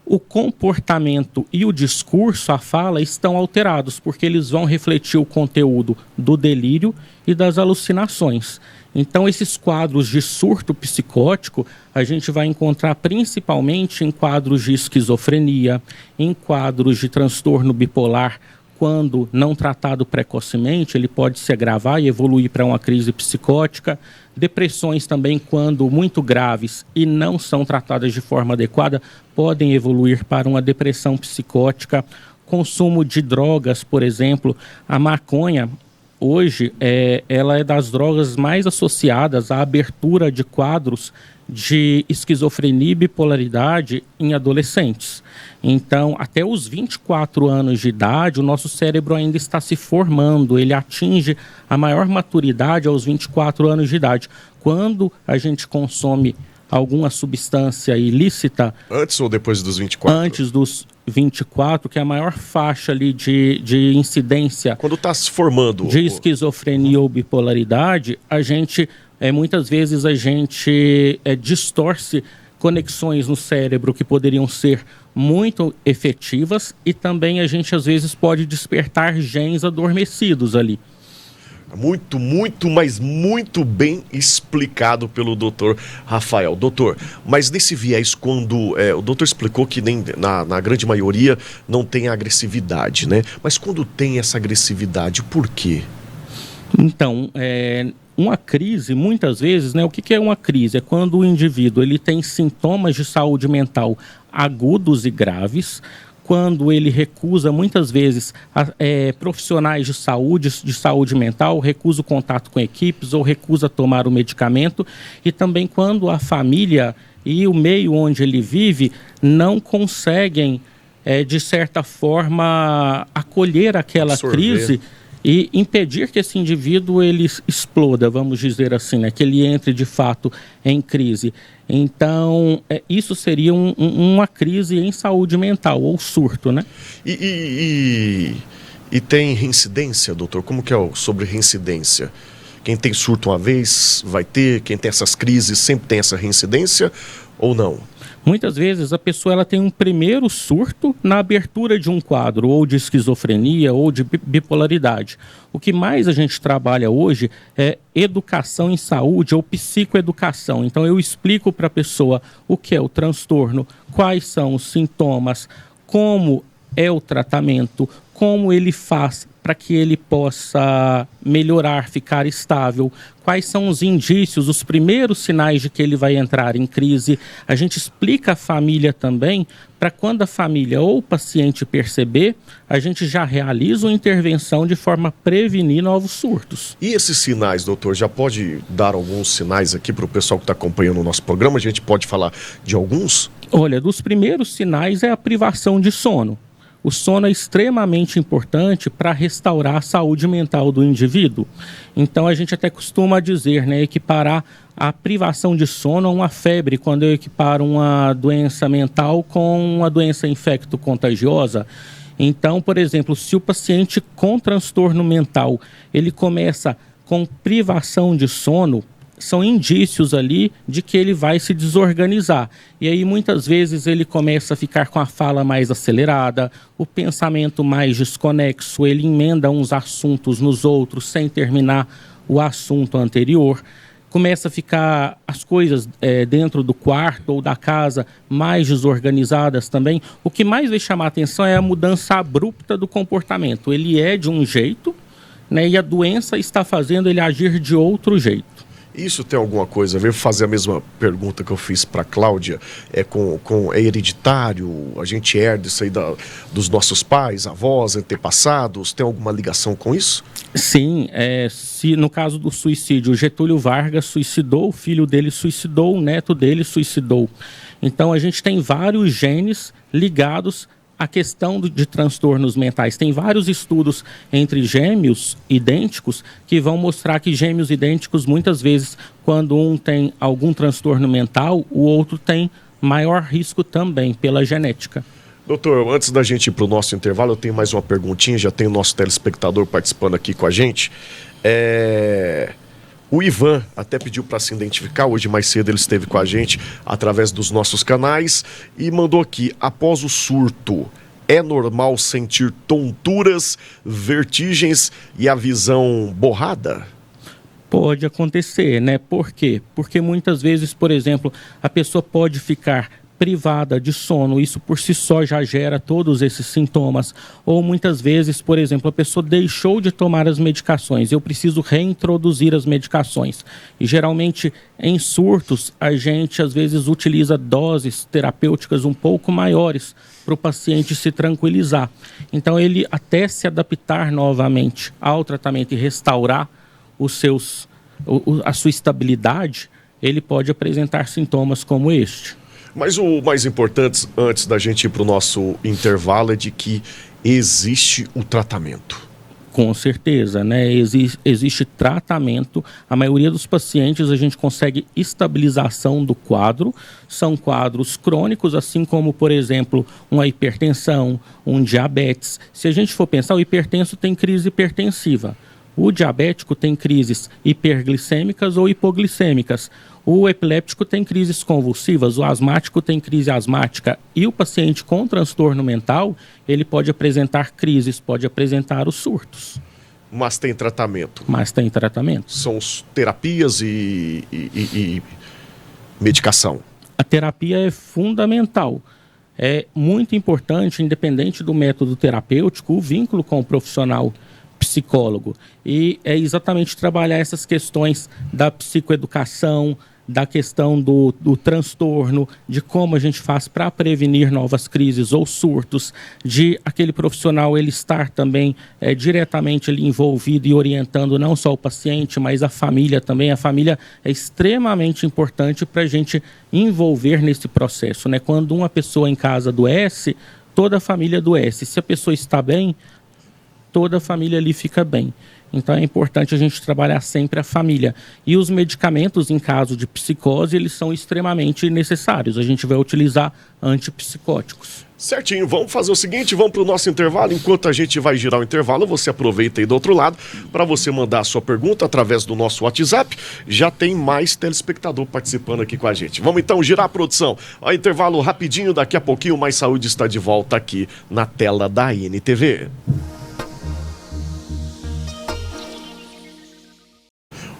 Speaker 3: O comportamento e o discurso, a fala, estão alterados, porque eles vão refletir o conteúdo do delírio e das alucinações. Então, esses quadros de surto psicótico, a gente vai encontrar principalmente em quadros de esquizofrenia, em quadros de transtorno bipolar. Quando não tratado precocemente, ele pode se agravar e evoluir para uma crise psicótica. Depressões também, quando muito graves e não são tratadas de forma adequada, podem evoluir para uma depressão psicótica. Consumo de drogas, por exemplo, a maconha, hoje, ela é das drogas mais associadas à abertura de quadros de esquizofrenia e bipolaridade em adolescentes. Então, até os 24 anos de idade, o nosso cérebro ainda está se formando, ele atinge a maior maturidade aos 24 anos de idade. Quando a gente consome alguma substância ilícita...
Speaker 1: Antes ou depois dos 24?
Speaker 3: Antes dos 24, que é a maior faixa ali de incidência...
Speaker 1: Quando está se formando...
Speaker 3: De esquizofrenia ou bipolaridade, a gente... muitas vezes a gente distorce conexões no cérebro que poderiam ser muito efetivas e também a gente às vezes pode despertar genes adormecidos ali. Muito bem explicado pelo doutor Rafael. Doutor, mas nesse viés, quando o doutor explicou que nem na grande maioria não tem agressividade, né? Mas quando tem essa agressividade, por quê? Então, uma crise, muitas vezes, né, o que é uma crise? É quando o indivíduo ele tem sintomas de saúde mental agudos e graves, quando ele recusa, muitas vezes, profissionais de saúde mental, recusa o contato com equipes ou recusa tomar o medicamento, e também quando a família e o meio onde ele vive não conseguem, de certa forma, acolher aquela crise e impedir que esse indivíduo ele exploda, vamos dizer assim, né? Que ele entre de fato em crise. Então, isso seria uma crise em saúde mental, ou surto, né?
Speaker 1: E tem reincidência, doutor? Como que é sobre reincidência? Quem tem surto uma vez vai ter, quem tem essas crises sempre tem essa reincidência ou não?
Speaker 3: Muitas vezes a pessoa ela tem um primeiro surto na abertura de um quadro, ou de esquizofrenia, ou de bipolaridade. O que mais a gente trabalha hoje é educação em saúde ou psicoeducação. Então eu explico para a pessoa o que é o transtorno, quais são os sintomas, como é o tratamento, como ele faz para que ele possa melhorar, ficar estável, quais são os indícios, os primeiros sinais de que ele vai entrar em crise. A gente explica a família também, para quando a família ou o paciente perceber, a gente já realiza uma intervenção de forma a prevenir novos surtos.
Speaker 1: E esses sinais, doutor, já pode dar alguns sinais aqui para o pessoal que está acompanhando o nosso programa? A gente pode falar de alguns?
Speaker 3: Olha, dos primeiros sinais é a privação de sono. O sono é extremamente importante para restaurar a saúde mental do indivíduo. Então a gente até costuma dizer, né, equiparar a privação de sono a uma febre, quando eu equiparo uma doença mental com uma doença infecto-contagiosa. Então, por exemplo, se o paciente com transtorno mental, ele começa com privação de sono, são indícios ali de que ele vai se desorganizar. E aí muitas vezes ele começa a ficar com a fala mais acelerada, o pensamento mais desconexo, ele emenda uns assuntos nos outros sem terminar o assunto anterior. Começa a ficar as coisas dentro do quarto ou da casa mais desorganizadas também. O que mais vai chamar a atenção é a mudança abrupta do comportamento. Ele é de um jeito, né, e a doença está fazendo ele agir de outro jeito.
Speaker 1: Isso tem alguma coisa a ver? Vou fazer a mesma pergunta que eu fiz para a Cláudia. É hereditário? A gente herda isso aí dos nossos pais, avós, antepassados? Tem alguma ligação com isso?
Speaker 3: Sim, se no caso do suicídio, Getúlio Vargas suicidou, o filho dele suicidou, o neto dele suicidou. Então a gente tem vários genes ligados a questão de transtornos mentais. Tem vários estudos entre gêmeos idênticos que vão mostrar que gêmeos idênticos, muitas vezes, quando um tem algum transtorno mental, o outro tem maior risco também pela genética.
Speaker 1: Doutor, antes da gente ir para o nosso intervalo, eu tenho mais uma perguntinha, já tem o nosso telespectador participando aqui com a gente. O Ivan até pediu para se identificar, hoje mais cedo ele esteve com a gente através dos nossos canais e mandou aqui: após o surto, é normal sentir tonturas, vertigens e a visão borrada?
Speaker 3: Pode acontecer, né? Por quê? Porque muitas vezes, por exemplo, a pessoa pode ficar privada de sono, isso por si só já gera todos esses sintomas. Ou muitas vezes, por exemplo, a pessoa deixou de tomar as medicações, eu preciso reintroduzir as medicações. E geralmente em surtos a gente às vezes utiliza doses terapêuticas um pouco maiores para o paciente se tranquilizar. Então ele, até se adaptar novamente ao tratamento e restaurar a sua estabilidade, ele pode apresentar sintomas como este.
Speaker 1: Mas o mais importante, antes da gente ir para o nosso intervalo, é de que existe o tratamento.
Speaker 3: Com certeza, né? Existe tratamento. A maioria dos pacientes a gente consegue estabilização do quadro. São quadros crônicos, assim como, por exemplo, uma hipertensão, um diabetes. Se a gente for pensar, o hipertenso tem crise hipertensiva. O diabético tem crises hiperglicêmicas ou hipoglicêmicas. O epiléptico tem crises convulsivas, o asmático tem crise asmática. E o paciente com transtorno mental, ele pode apresentar crises, pode apresentar os surtos.
Speaker 1: Mas tem tratamento?
Speaker 3: Mas tem tratamento.
Speaker 1: São terapias e medicação?
Speaker 3: A terapia é fundamental. É muito importante, independente do método terapêutico, o vínculo com o profissional psicólogo. E é exatamente trabalhar essas questões da psicoeducação, da questão do transtorno, de como a gente faz para prevenir novas crises ou surtos, de aquele profissional ele estar também diretamente ali envolvido e orientando não só o paciente, mas a família também. A família é extremamente importante para a gente envolver nesse processo, né? Quando uma pessoa em casa adoece, toda a família adoece. Se a pessoa está bem, toda a família ali fica bem. Então é importante a gente trabalhar sempre a família. E os medicamentos, em caso de psicose, eles são extremamente necessários. A gente vai utilizar antipsicóticos.
Speaker 1: Certinho, vamos fazer o seguinte, vamos para o nosso intervalo. Enquanto a gente vai girar o intervalo, você aproveita aí do outro lado para você mandar a sua pergunta através do nosso WhatsApp. Já tem mais telespectador participando aqui com a gente. Vamos então girar a produção. Ó, intervalo rapidinho, daqui a pouquinho o Mais Saúde está de volta aqui na tela da NTV.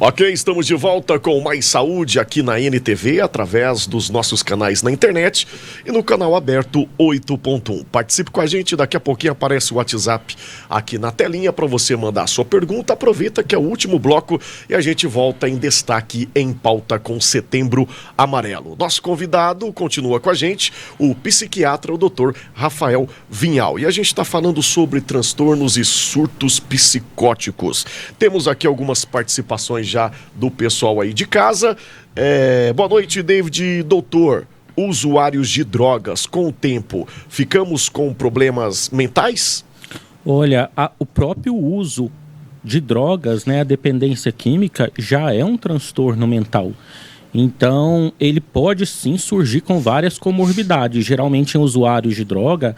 Speaker 1: Ok, estamos de volta com Mais Saúde aqui na NTV, através dos nossos canais na internet e no canal aberto 8.1. Participe com a gente, daqui a pouquinho aparece o WhatsApp aqui na telinha para você mandar a sua pergunta. Aproveita que é o último bloco e a gente volta em destaque em pauta com Setembro Amarelo. Nosso convidado continua com a gente, o psiquiatra, o Dr. Rafael Vinhal. E a gente está falando sobre transtornos e surtos psicóticos. Temos aqui algumas participações já do pessoal aí de casa. Boa noite, David. Doutor, usuários de drogas, com o tempo, ficamos com problemas mentais?
Speaker 3: Olha, o próprio uso de drogas, né, a dependência química, já é um transtorno mental. Então, ele pode sim surgir com várias comorbidades. Geralmente, em usuários de droga,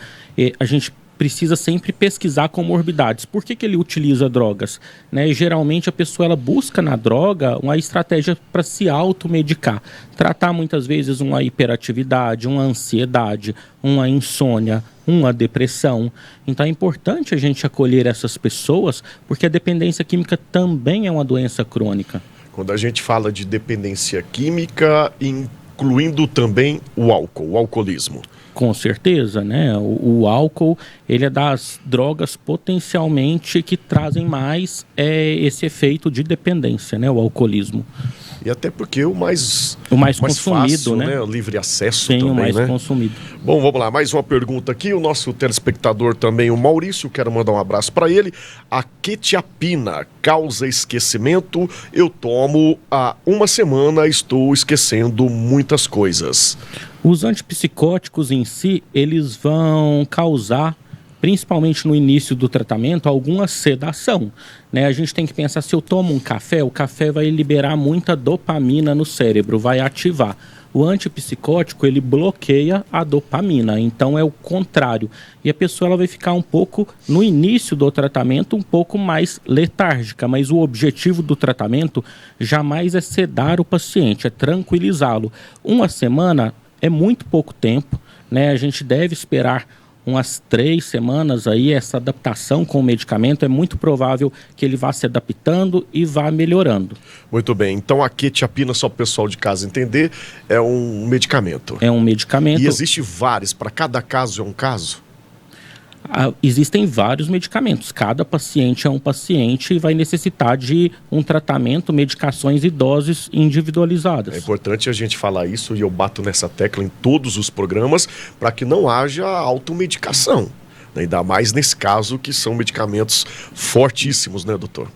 Speaker 3: a gente precisa sempre pesquisar comorbidades. Por que ele utiliza drogas? Né? Geralmente a pessoa ela busca na droga uma estratégia para se automedicar. Tratar muitas vezes uma hiperatividade, uma ansiedade, uma insônia, uma depressão. Então é importante a gente acolher essas pessoas, porque a dependência química também é uma doença crônica.
Speaker 1: Quando a gente fala de dependência química, incluindo também o álcool, o alcoolismo.
Speaker 3: Com certeza, né? O álcool, ele é das drogas potencialmente que trazem mais esse efeito de dependência, né? O alcoolismo.
Speaker 1: E até porque o mais
Speaker 3: consumido,
Speaker 1: fácil,
Speaker 3: né?
Speaker 1: O livre acesso
Speaker 3: Sim,
Speaker 1: também,
Speaker 3: o mais
Speaker 1: né?
Speaker 3: consumido.
Speaker 1: Bom, vamos lá, mais uma pergunta aqui. O nosso telespectador também, o Maurício, quero mandar um abraço para ele. A quetiapina causa esquecimento. Eu tomo há uma semana, estou esquecendo muitas coisas.
Speaker 3: Os antipsicóticos em si, eles vão causar, principalmente no início do tratamento, alguma sedação, né? A gente tem que pensar, se eu tomo um café, o café vai liberar muita dopamina no cérebro, vai ativar. O antipsicótico, ele bloqueia a dopamina, então é o contrário. E a pessoa ela vai ficar um pouco, no início do tratamento, um pouco mais letárgica, mas o objetivo do tratamento jamais é sedar o paciente, é tranquilizá-lo. Uma semana é muito pouco tempo, né? A gente deve esperar umas 3 semanas aí, essa adaptação com o medicamento, é muito provável que ele vá se adaptando e vá melhorando.
Speaker 1: Muito bem, então a quetiapina, só para o pessoal de casa entender, é um medicamento.
Speaker 3: É um medicamento.
Speaker 1: E existe vários, para cada caso é um caso?
Speaker 3: Existem vários medicamentos, cada paciente é um paciente e vai necessitar de um tratamento, medicações e doses individualizadas.
Speaker 1: É importante a gente falar isso e eu bato nessa tecla em todos os programas para que não haja automedicação, né? Ainda mais nesse caso que são medicamentos fortíssimos, né, doutor?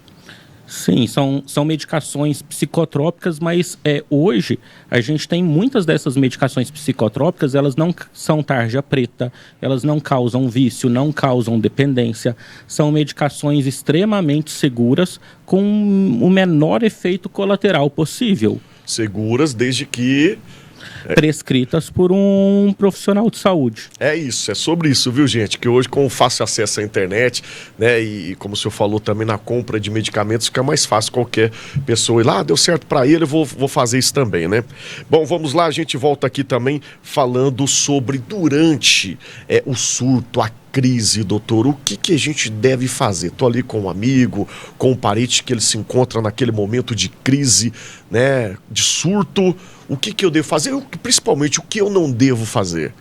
Speaker 3: Sim, são medicações psicotrópicas, mas hoje a gente tem muitas dessas medicações psicotrópicas, elas não são tarja preta, elas não causam vício, não causam dependência, são medicações extremamente seguras com o menor efeito colateral possível.
Speaker 1: Seguras desde que
Speaker 3: prescritas por um profissional de saúde.
Speaker 1: É isso, é sobre isso, viu, gente? Que hoje, com o fácil acesso à internet, né, e como o senhor falou também, na compra de medicamentos, fica mais fácil qualquer pessoa ir lá, deu certo para ele, eu vou fazer isso também, né? Bom, vamos lá, a gente volta aqui também falando sobre durante o surto, a crise, doutor, o que a gente deve fazer? Tô ali com um amigo, com um parente que ele se encontra naquele momento de crise, né, de surto, o que eu devo fazer? Principalmente, o que eu não devo fazer?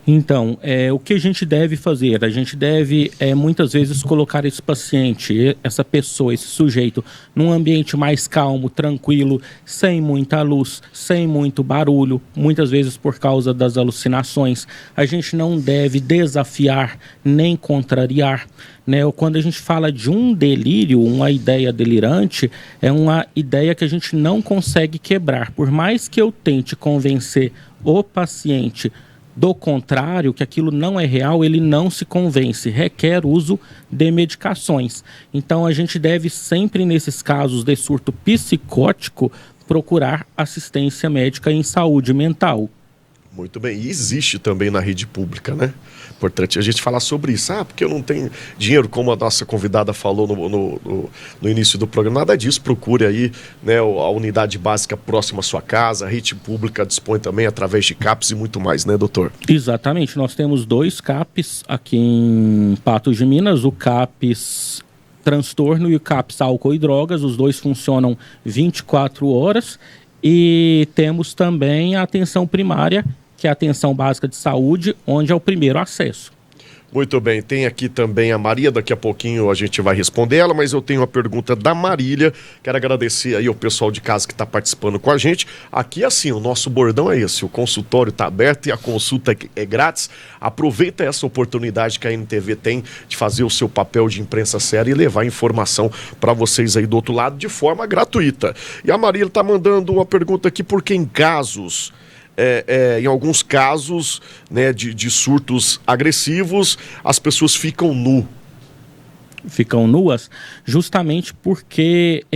Speaker 3: Então, o que a gente deve fazer? A gente deve, muitas vezes, colocar esse paciente, essa pessoa, esse sujeito, num ambiente mais calmo, tranquilo, sem muita luz, sem muito barulho, muitas vezes por causa das alucinações. A gente não deve desafiar nem contrariar, né? Quando a gente fala de um delírio, uma ideia delirante, é uma ideia que a gente não consegue quebrar. Por mais que eu tente convencer o paciente do contrário, que aquilo não é real, ele não se convence, requer uso de medicações. Então a gente deve sempre, nesses casos de surto psicótico, procurar assistência médica em saúde mental.
Speaker 1: Muito bem, e existe também na rede pública, né? Importante a gente falar sobre isso. Porque eu não tenho dinheiro, como a nossa convidada falou no início do programa. Nada disso, procure aí, né, a unidade básica próxima à sua casa. A rede pública dispõe também através de CAPs e muito mais, né, doutor?
Speaker 3: Exatamente, nós temos 2 CAPs aqui em Patos de Minas, o CAPs transtorno e o CAPs álcool e drogas. Os 2 funcionam 24 horas. E temos também a atenção primária, que é a atenção básica de saúde, onde é o primeiro acesso.
Speaker 1: Muito bem, tem aqui também a Maria, daqui a pouquinho a gente vai responder ela, mas eu tenho uma pergunta da Marília. Quero agradecer aí ao pessoal de casa que está participando com a gente. Aqui assim, o nosso bordão é esse, o consultório está aberto e a consulta é grátis. Aproveita essa oportunidade que a NTV tem de fazer o seu papel de imprensa séria e levar informação para vocês aí do outro lado de forma gratuita. E a Marília está mandando uma pergunta aqui, porque em casos... em alguns casos, né, de surtos agressivos, as pessoas ficam
Speaker 3: nuas justamente porque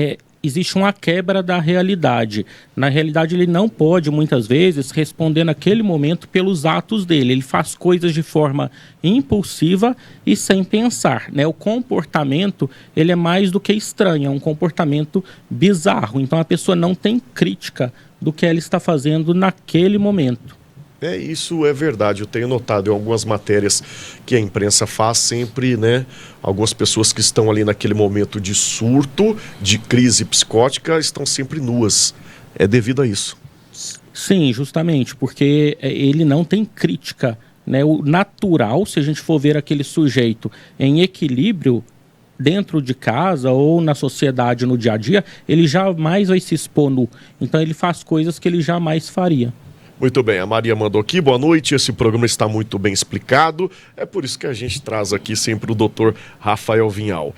Speaker 3: existe uma quebra da realidade. Na realidade, ele não pode, muitas vezes, responder naquele momento pelos atos dele. Ele faz coisas de forma impulsiva e sem pensar, né? O comportamento, ele é mais do que estranho, é um comportamento bizarro. Então, a pessoa não tem crítica do que ela está fazendo naquele momento.
Speaker 1: Isso é verdade. Eu tenho notado em algumas matérias que a imprensa faz sempre, né? Algumas pessoas que estão ali naquele momento de surto, de crise psicótica, estão sempre nuas. É devido a isso.
Speaker 3: Sim, justamente, porque ele não tem crítica, né? O natural, se a gente for ver aquele sujeito em equilíbrio dentro de casa ou na sociedade, no dia a dia, ele jamais vai se expor nu. Então ele faz coisas que ele jamais faria.
Speaker 1: Muito bem, a Maria mandou aqui, boa noite, esse programa está muito bem explicado, é por isso que a gente traz aqui sempre o doutor Rafael Vinhal.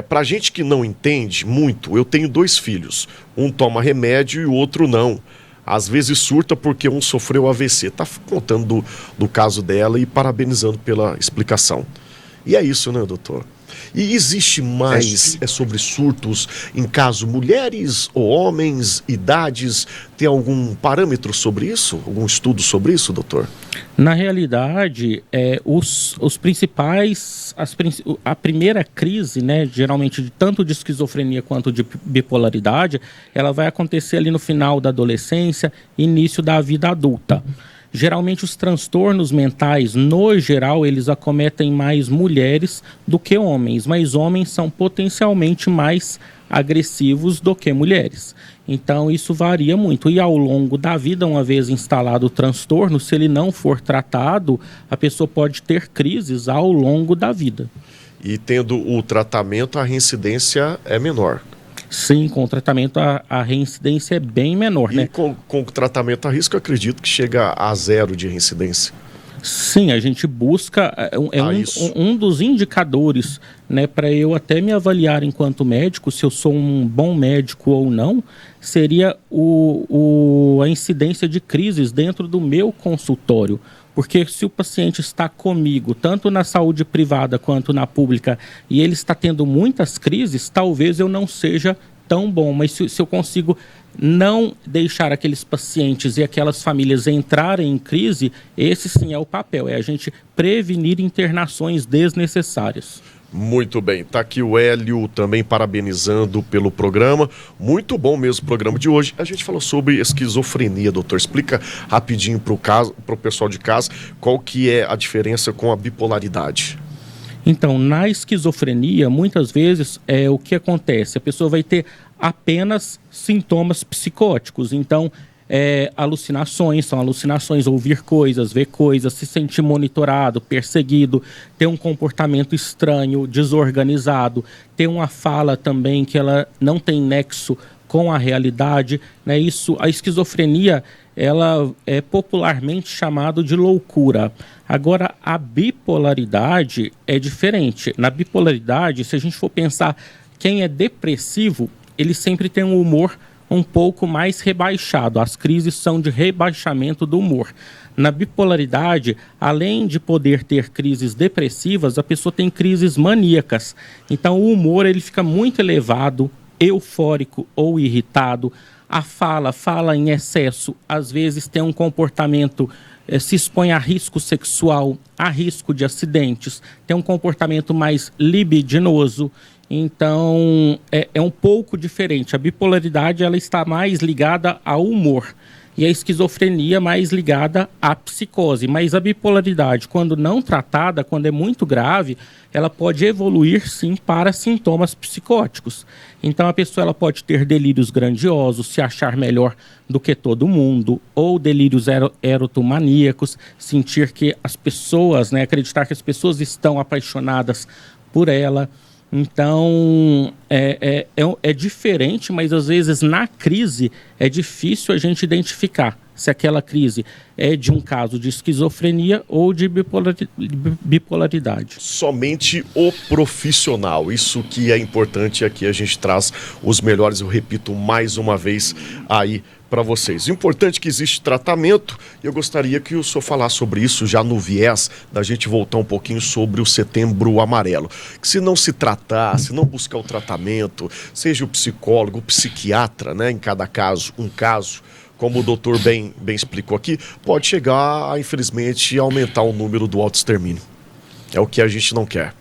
Speaker 1: Pra gente que não entende muito, eu tenho 2 filhos, um toma remédio e o outro não. Às vezes surta porque um sofreu AVC. Tá contando do caso dela e parabenizando pela explicação. E é isso, né, doutor? E existe mais sobre surtos em caso mulheres ou homens, idades? Tem algum parâmetro sobre isso? Algum estudo sobre isso, doutor?
Speaker 3: Na realidade, os principais... A primeira crise, né, geralmente tanto de esquizofrenia quanto de bipolaridade, ela vai acontecer ali no final da adolescência, início da vida adulta. Geralmente os transtornos mentais, no geral, eles acometem mais mulheres do que homens, mas homens são potencialmente mais agressivos do que mulheres. Então isso varia muito. E ao longo da vida, uma vez instalado o transtorno, se ele não for tratado, a pessoa pode ter crises ao longo da vida.
Speaker 1: E tendo o tratamento, a reincidência é menor.
Speaker 3: Sim, com o tratamento a reincidência é bem menor,
Speaker 1: e
Speaker 3: né?
Speaker 1: Com o tratamento a risco, eu acredito que chega a 0 de reincidência.
Speaker 3: Sim, a gente busca, um dos indicadores, né, para eu até me avaliar enquanto médico, se eu sou um bom médico ou não, seria a incidência de crises dentro do meu consultório. Porque se o paciente está comigo, tanto na saúde privada quanto na pública, e ele está tendo muitas crises, talvez eu não seja tão bom. Mas se eu consigo não deixar aqueles pacientes e aquelas famílias entrarem em crise, esse sim é o papel, é a gente prevenir internações desnecessárias.
Speaker 1: Muito bem, está aqui o Hélio também parabenizando pelo programa, muito bom mesmo o programa de hoje. A gente falou sobre esquizofrenia, doutor, explica rapidinho para o pessoal de casa qual que é a diferença com a bipolaridade.
Speaker 3: Então, na esquizofrenia, muitas vezes o que acontece? A pessoa vai ter apenas sintomas psicóticos, então alucinações, são alucinações, ouvir coisas, ver coisas, se sentir monitorado, perseguido, ter um comportamento estranho, desorganizado, ter uma fala também que ela não tem nexo com a realidade, né? A esquizofrenia, ela é popularmente chamada de loucura. Agora, a bipolaridade é diferente. Na bipolaridade, se a gente for pensar quem é depressivo, ele sempre tem um humor um pouco mais rebaixado. As crises são de rebaixamento do humor. Na bipolaridade, além de poder ter crises depressivas, a pessoa tem crises maníacas. Então, o humor ele fica muito elevado, eufórico ou irritado. A fala em excesso, às vezes tem um comportamento, se expõe a risco sexual, a risco de acidentes, tem um comportamento mais libidinoso. Então, é um pouco diferente. A bipolaridade ela está mais ligada ao humor e a esquizofrenia mais ligada à psicose. Mas a bipolaridade, quando não tratada, quando é muito grave, ela pode evoluir, sim, para sintomas psicóticos. Então, a pessoa ela pode ter delírios grandiosos, se achar melhor do que todo mundo, ou delírios erotomaníacos, sentir que as pessoas, né, acreditar que as pessoas estão apaixonadas por ela. Então, é diferente, mas às vezes na crise é difícil a gente identificar se aquela crise é de um caso de esquizofrenia ou de bipolaridade.
Speaker 1: Somente o profissional, isso que é importante aqui, a gente traz os melhores, eu repito mais uma vez aí para vocês. Importante que existe tratamento, e eu gostaria que o senhor falasse sobre isso já no viés da gente voltar um pouquinho sobre o Setembro Amarelo. Que se não se tratar, se não buscar o tratamento, seja o psicólogo, o psiquiatra, né, em cada caso, um caso, como o doutor bem explicou aqui, pode chegar a, infelizmente, aumentar o número do autoextermínio. É o que a gente não quer.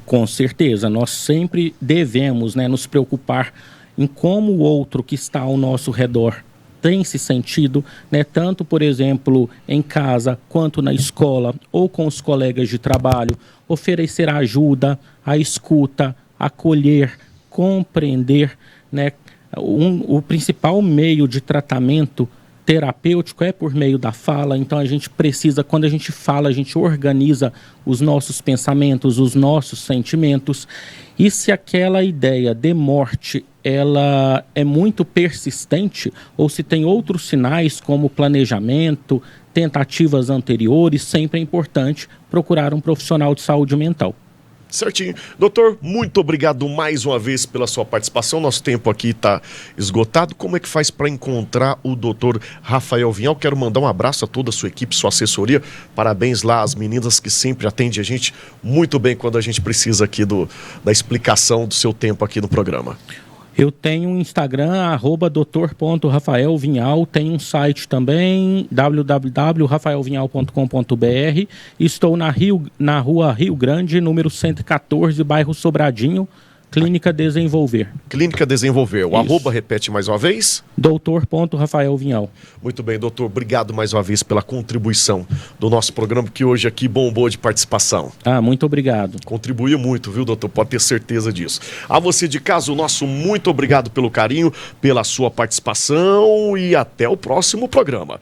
Speaker 3: Com certeza, nós sempre devemos, né, nos preocupar em como o outro que está ao nosso redor tem se sentido, né, tanto, por exemplo, em casa, quanto na escola, ou com os colegas de trabalho, oferecer ajuda, a escuta, acolher, compreender, né. O principal meio de tratamento terapêutico é por meio da fala. Então a gente precisa, quando a gente fala, a gente organiza os nossos pensamentos, os nossos sentimentos. E se aquela ideia de morte ela é muito persistente, ou se tem outros sinais como planejamento, tentativas anteriores, sempre é importante procurar um profissional de saúde mental.
Speaker 1: Certinho. Doutor, muito obrigado mais uma vez pela sua participação. Nosso tempo aqui está esgotado. Como é que faz para encontrar o doutor Rafael Vinhal? Quero mandar um abraço a toda a sua equipe, sua assessoria. Parabéns lá às meninas que sempre atendem a gente muito bem quando a gente precisa aqui da explicação do seu tempo aqui no programa.
Speaker 3: Eu tenho um Instagram, @doutor.rafaelvinhal, tenho um site também, www.rafaelvinhal.com.br. Estou na rua Rio Grande, número 114, bairro Sobradinho, Clínica Desenvolver.
Speaker 1: Clínica Desenvolver. O arroba, repete mais uma vez.
Speaker 3: Doutor.rafaelvinhal.
Speaker 1: Muito bem, doutor. Obrigado mais uma vez pela contribuição do nosso programa, que hoje aqui bombou de participação.
Speaker 3: Muito obrigado.
Speaker 1: Contribuiu muito, viu, doutor? Pode ter certeza disso. A você de casa, o nosso muito obrigado pelo carinho, pela sua participação e até o próximo programa.